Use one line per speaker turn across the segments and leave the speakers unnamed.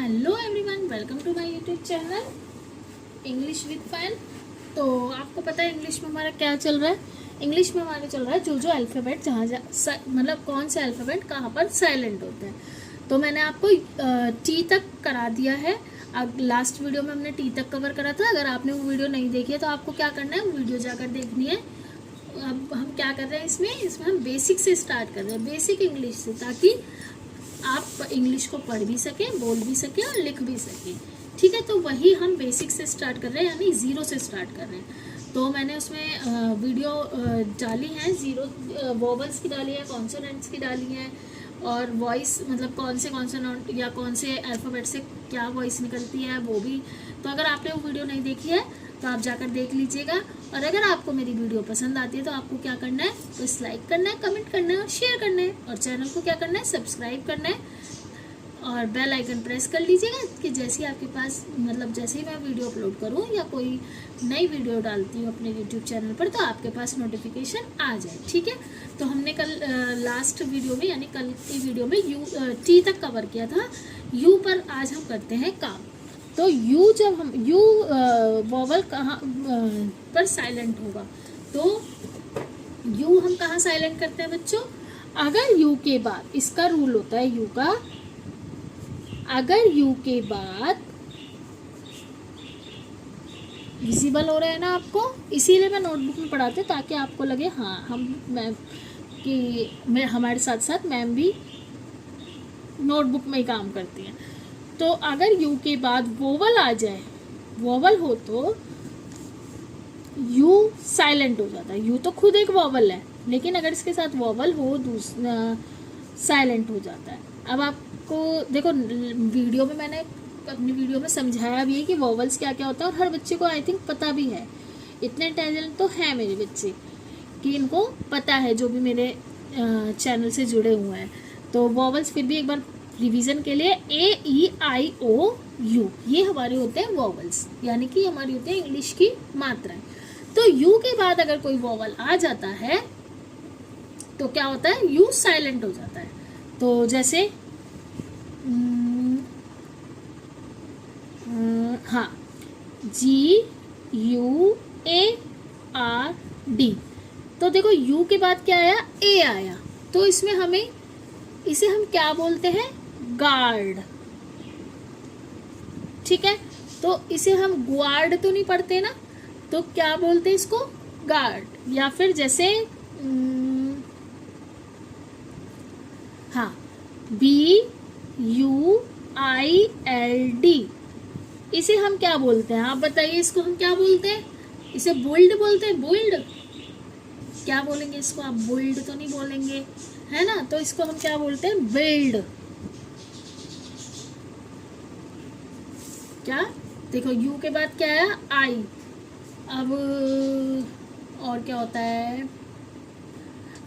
Hello everyone, welcome to my YouTube channel English with Fan. तो आपको पता है इंग्लिश में हमारा क्या चल रहा है। इंग्लिश में हमारा चल रहा है जो अल्फ़ाबेट जहाँ मतलब कौन से अल्फ़ाबेट कहाँ पर साइलेंट होते हैं। तो मैंने आपको टी तक करा दिया है। अब लास्ट वीडियो में हमने टी तक कवर करा था। अगर आपने वो वीडियो नहीं देखी है तो आपको क्या करना है, वीडियो जाकर देखनी है। अब हम क्या कर रहे हैं इसमें हम बेसिक से स्टार्ट कर रहे हैं, बेसिक इंग्लिश से, ताकि आप इंग्लिश को पढ़ भी सकें, बोल भी सकें और लिख भी सकें। ठीक है, तो वही हम बेसिक से स्टार्ट कर रहे हैं, यानी ज़ीरो से स्टार्ट कर रहे हैं। तो मैंने उसमें वीडियो डाली है, ज़ीरो वोवल्स की डाली है, कॉन्सोनेंट्स की डाली है, और वॉइस मतलब कौन से कॉन्सोनेंट या कौन से अल्फ़ाबेट से क्या वॉइस निकलती है वो भी। तो अगर आपने वो वीडियो नहीं देखी है तो आप जाकर देख लीजिएगा। और अगर आपको मेरी वीडियो पसंद आती है तो आपको क्या करना है, तो इस लाइक करना है, कमेंट करना है और शेयर करना है, और चैनल को क्या करना है, सब्सक्राइब करना है और बेल आइकन प्रेस कर लीजिएगा कि जैसे ही आपके पास मतलब जैसे ही मैं वीडियो अपलोड करूं या कोई नई वीडियो डालती हूं अपने यूट्यूब चैनल पर तो आपके पास नोटिफिकेशन आ जाए। ठीक है, तो हमने कल लास्ट वीडियो में यानी कल की वीडियो में टी तक कवर किया था। यू पर आज हम करते हैं काम। तो यू जब हम वोवल कहाँ पर साइलेंट होगा, तो यू हम कहाँ साइलेंट करते हैं बच्चों, अगर यू के बाद, इसका रूल होता है यू का, अगर यू के बाद विजिबल हो रहा है ना आपको, इसीलिए मैं नोटबुक में पढ़ाते ताकि आपको लगे हाँ मैं हमारे साथ साथ मैम भी नोटबुक में ही काम करती हैं। तो अगर यू के बाद वोवल आ जाए, वोवल हो तो यू साइलेंट हो जाता है। यू तो खुद एक वोवल है, लेकिन अगर इसके साथ वोवल हो साइलेंट हो जाता है। अब आपको देखो वीडियो में मैंने अपनी वीडियो में समझाया भी है कि वोवल्स क्या क्या होता है, और हर बच्चे को आई थिंक पता भी है। इतने टैलेंट तो है मेरे बच्चे कि इनको पता है, जो भी मेरे चैनल से जुड़े हुए हैं। तो वोवल्स फिर भी एक बार रिवीजन के लिए A-E-I-O-U ये हमारे होते हैं वोवल्स, यानी कि हमारी होती है इंग्लिश की मात्राएं। तो यू के बाद अगर कोई वोवल आ जाता है तो क्या होता है, यू साइलेंट हो जाता है। तो जैसे हाँ, G-U-A-R-D। तो देखो यू के बाद क्या आया, ए आया, तो इसमें इसे हम क्या बोलते हैं, गार्ड। ठीक है, तो इसे हम ग्वार्ड तो नहीं पढ़ते ना, तो क्या बोलते हैं इसको, गार्ड। या फिर जैसे हाँ, B-U-I-L-D, इसे हम क्या बोलते हैं, आप बताइए, इसको हम क्या बोलते हैं, इसे बुल्ड बोलते हैं। बुल्ड क्या बोलेंगे इसको आप, बुल्ड तो नहीं बोलेंगे है ना, तो इसको हम क्या बोलते हैं, बिल्ड। क्या देखो यू के बाद क्या है, आई। अब और क्या होता है,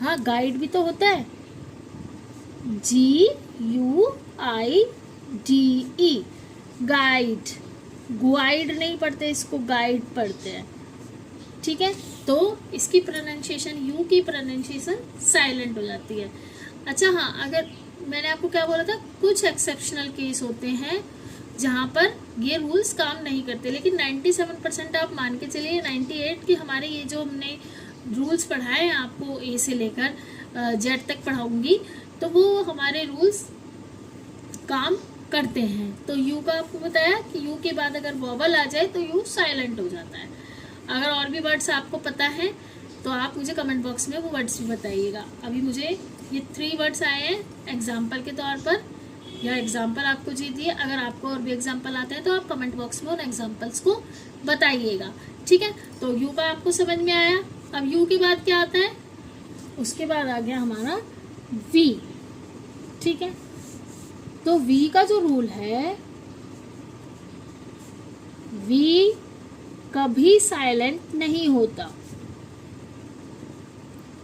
हाँ गाइड भी तो होता है, G-U-I-D-E, गाइड। ग्वाइड नहीं पढ़ते, इसको गाइड पढ़ते हैं। ठीक है, तो इसकी प्रोनाउंसिएशन, यू की प्रोनाउंसिएशन साइलेंट हो जाती है। अच्छा हाँ, अगर मैंने आपको क्या बोला था, कुछ एक्सेप्शनल केस होते हैं जहाँ पर ये रूल्स काम नहीं करते, लेकिन 97% आप मान के चलिए, 98 की हमारे ये जो हमने रूल्स पढ़ाए हैं आपको ए से लेकर जेड तक पढ़ाऊंगी, तो वो हमारे रूल्स काम करते हैं। तो यू का आपको बताया कि यू के बाद अगर वोवल आ जाए तो यू साइलेंट हो जाता है। अगर और भी वर्ड्स आपको पता है तो आप मुझे कमेंट बॉक्स में वो वर्ड्स भी बताइएगा। अभी मुझे ये 3 वर्ड्स आए हैं एग्जाम्पल के तौर पर, या एग्जाम्पल आपको जी दिए। अगर आपको और भी एग्जाम्पल आते हैं तो आप कमेंट बॉक्स में उन एग्जाम्पल्स को बताइएगा। ठीक है, तो यू का आपको समझ में आया। अब यू के बाद क्या आता है, उसके बाद आ गया हमारा वी। ठीक है, तो वी का जो रूल है, वी कभी साइलेंट नहीं होता।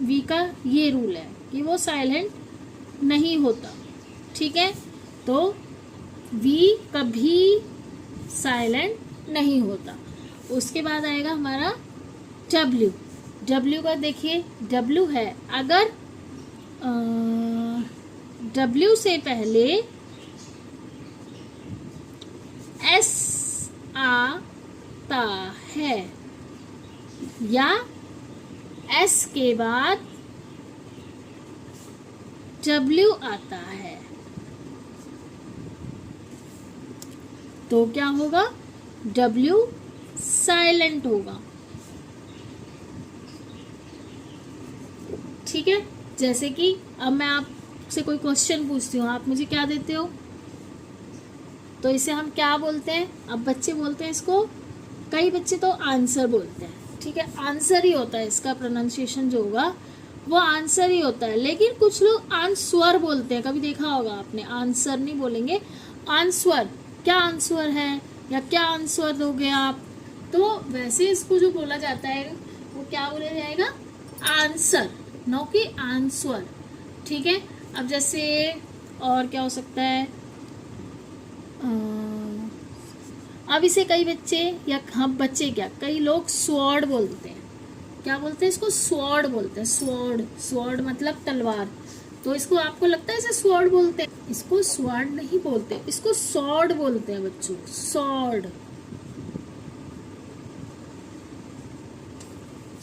वी का ये रूल है कि वो साइलेंट नहीं होता। ठीक है, तो वी कभी साइलेंट नहीं होता। उसके बाद आएगा हमारा डब्ल्यू। डब्ल्यू का देखिए, डब्ल्यू है, अगर डब्ल्यू से पहले आता है, या एस के बाद डब्ल्यू आता है, तो क्या होगा, डब्ल्यू साइलेंट होगा। ठीक है, जैसे कि अब मैं आपसे कोई क्वेश्चन पूछती हूँ, आप मुझे क्या देते हो, तो इसे हम क्या बोलते हैं, अब बच्चे बोलते हैं इसको, कई बच्चे तो आंसर बोलते हैं। ठीक है, आंसर ही होता है, इसका प्रोनाउंसिएशन जो होगा वो आंसर ही होता है। लेकिन कुछ लोग आंसर बोलते हैं, कभी देखा होगा आपने, आंसर नहीं बोलेंगे, आंसर। क्या आंसर है या क्या आंसर दोगे आप, तो वैसे इसको जो बोला जाता है वो क्या बोला जाएगा, आंसर, नो कि आंसर। ठीक है, अब जैसे और क्या हो सकता है, अब इसे कई बच्चे या हम बच्चे क्या, कई लोग स्वॉर्ड बोलते हैं। क्या बोलते हैं इसको, स्वॉर्ड बोलते हैं, स्वॉर्ड, स्वॉर्ड मतलब तलवार। तो इसको आपको लगता है इसे स्वॉर्ड बोलते हैं, इसको स्वॉर्ड नहीं बोलते, इसको सॉर्ड बोलते हैं बच्चों, सॉर्ड,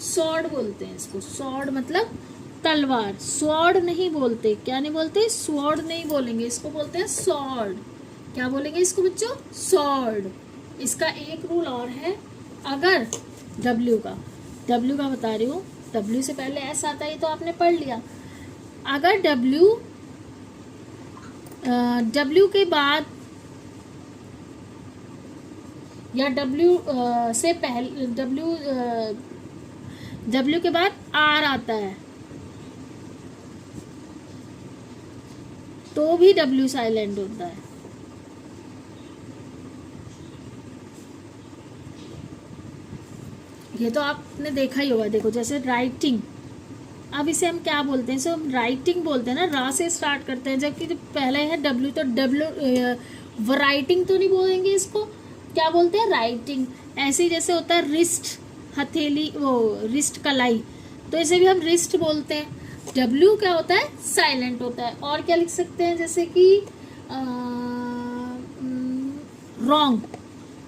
सॉर्ड बोलते हैं इसको, सॉर्ड मतलब तलवार, स्वॉर्ड नहीं बोलते। क्या नहीं बोलते, स्वॉर्ड नहीं बोलेंगे, इसको बोलते हैं सॉर्ड। क्या बोलेंगे इसको बच्चों, सॉर्ड। इसका एक रूल और है, अगर डब्ल्यू का बता रही हूँ, डब्ल्यू से पहले एस आता है तो आपने पढ़ लिया। अगर डब्ल्यू के बाद या डब्ल्यू से पहले डब्ल्यू के बाद आर आता है तो भी डब्ल्यू साइलेंट होता है। ये तो आपने देखा ही होगा। देखो जैसे राइटिंग, अब इसे हम क्या बोलते हैं, इसे हम राइटिंग बोलते हैं ना, रा से स्टार्ट करते हैं, जबकि जो पहले है डब्ल्यू, तो डब्ल्यू राइटिंग तो नहीं बोलेंगे, इसको क्या बोलते हैं, राइटिंग। ऐसे ही जैसे होता है रिस्ट, हथेली, वो रिस्ट कलाई, तो इसे भी हम रिस्ट बोलते हैं। डब्ल्यू क्या होता है, साइलेंट होता है। और क्या लिख सकते हैं, जैसे कि रॉन्ग,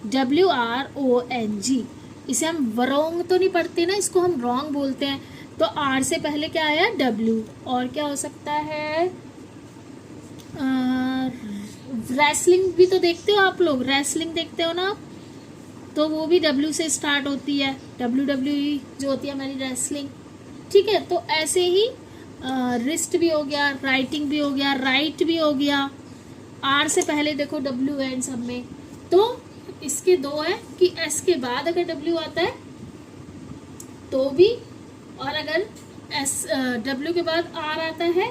WRONG, इसे हम वरोंग तो नहीं पढ़ते ना, इसको हम रॉन्ग बोलते हैं। तो आर से पहले क्या आया, डब्ल्यू। और क्या हो सकता है, रेसलिंग भी तो देखते हो आप लोग, रेसलिंग देखते हो ना, तो वो भी डब्ल्यू से स्टार्ट होती है, WWE जो होती है हमारी रेसलिंग। ठीक है, तो ऐसे ही रिस्ट भी हो गया, राइटिंग भी हो गया, राइट भी हो गया। आर से पहले देखो डब्ल्यू है इन सब में। तो इसके दो है कि एस के बाद अगर डब्ल्यू आता है तो भी, और अगर एस डब्ल्यू के बाद आर आता है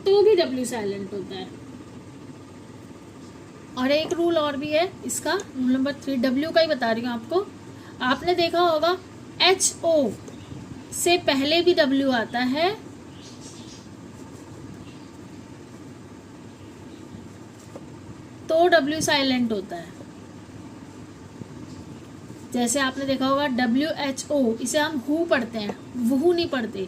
तो भी डब्ल्यू साइलेंट होता है। और एक रूल और भी है इसका, रूल नंबर 3, डब्ल्यू का ही बता रही हूँ आपको। आपने देखा होगा HO से पहले भी डब्ल्यू आता है तो डब्ल्यू साइलेंट होता है। जैसे आपने देखा होगा WHO, इसे हम हु पढ़ते हैं, वहू नहीं पढ़ते।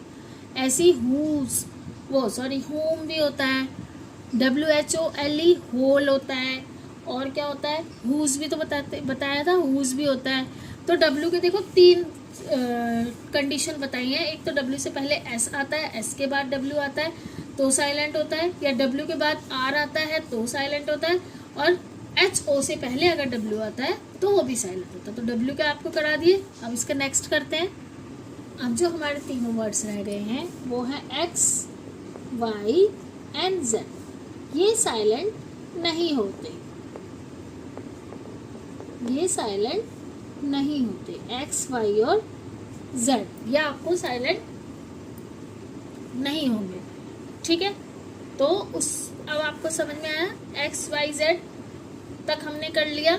ऐसी हुज, वो सॉरी होम भी होता है, WHOLE होल होता है। और क्या होता है, हुज भी तो बताया था, हुज भी होता है। तो डब्ल्यू के देखो 3 कंडीशन बताई है। एक तो डब्ल्यू से पहले एस आता है, एस के बाद डब्ल्यू आता है तो साइलेंट होता है, या डब्ल्यू के बाद आर आता है तो साइलेंट होता है, और HO से पहले अगर डब्ल्यू आता है तो वो भी साइलेंट होता है। तो डब्ल्यू का आपको करा दिए। अब इसका नेक्स्ट करते हैं। अब जो हमारे तीनों वर्ड्स रह गए हैं वो है X, Y एंड Z। ये साइलेंट नहीं होते, ये साइलेंट नहीं होते, X, Y और Z ये आपको साइलेंट नहीं होंगे। ठीक है, तो अब आपको समझ में आया, X, Y, Z तक हमने कर लिया,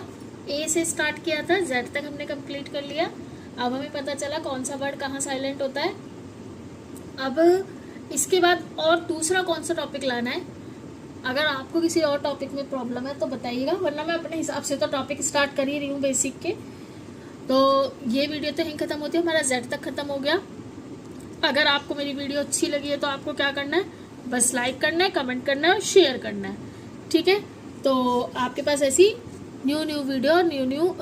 A से स्टार्ट किया था, Z तक हमने कंप्लीट कर लिया। अब हमें पता चला कौन सा वर्ड कहाँ साइलेंट होता है। अब इसके बाद और दूसरा कौन सा टॉपिक लाना है, अगर आपको किसी और टॉपिक में प्रॉब्लम है तो बताइएगा, वरना मैं अपने हिसाब से तो टॉपिक स्टार्ट कर ही रही हूँ बेसिक के। तो ये वीडियो तो यहीं ख़त्म होती है, हमारा Z तक ख़त्म हो गया। अगर आपको मेरी वीडियो अच्छी लगी है तो आपको क्या करना है, बस लाइक करना है, कमेंट करना है और शेयर करना है। ठीक है, तो आपके पास ऐसी न्यू वीडियो और न्यू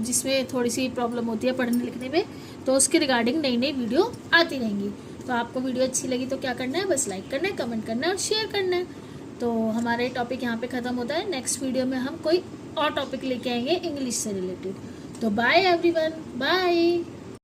जिसमें थोड़ी सी प्रॉब्लम होती है पढ़ने लिखने में, तो उसके रिगार्डिंग नई नई वीडियो आती रहेंगी। तो आपको वीडियो अच्छी लगी तो क्या करना है, बस लाइक करना है, कमेंट करना है और शेयर करना है। तो हमारे टॉपिक यहाँ पे ख़त्म होता है। नेक्स्ट वीडियो में हम कोई और टॉपिक लेके आएंगे इंग्लिश से रिलेटेड। तो बाय एवरीवन, बाय।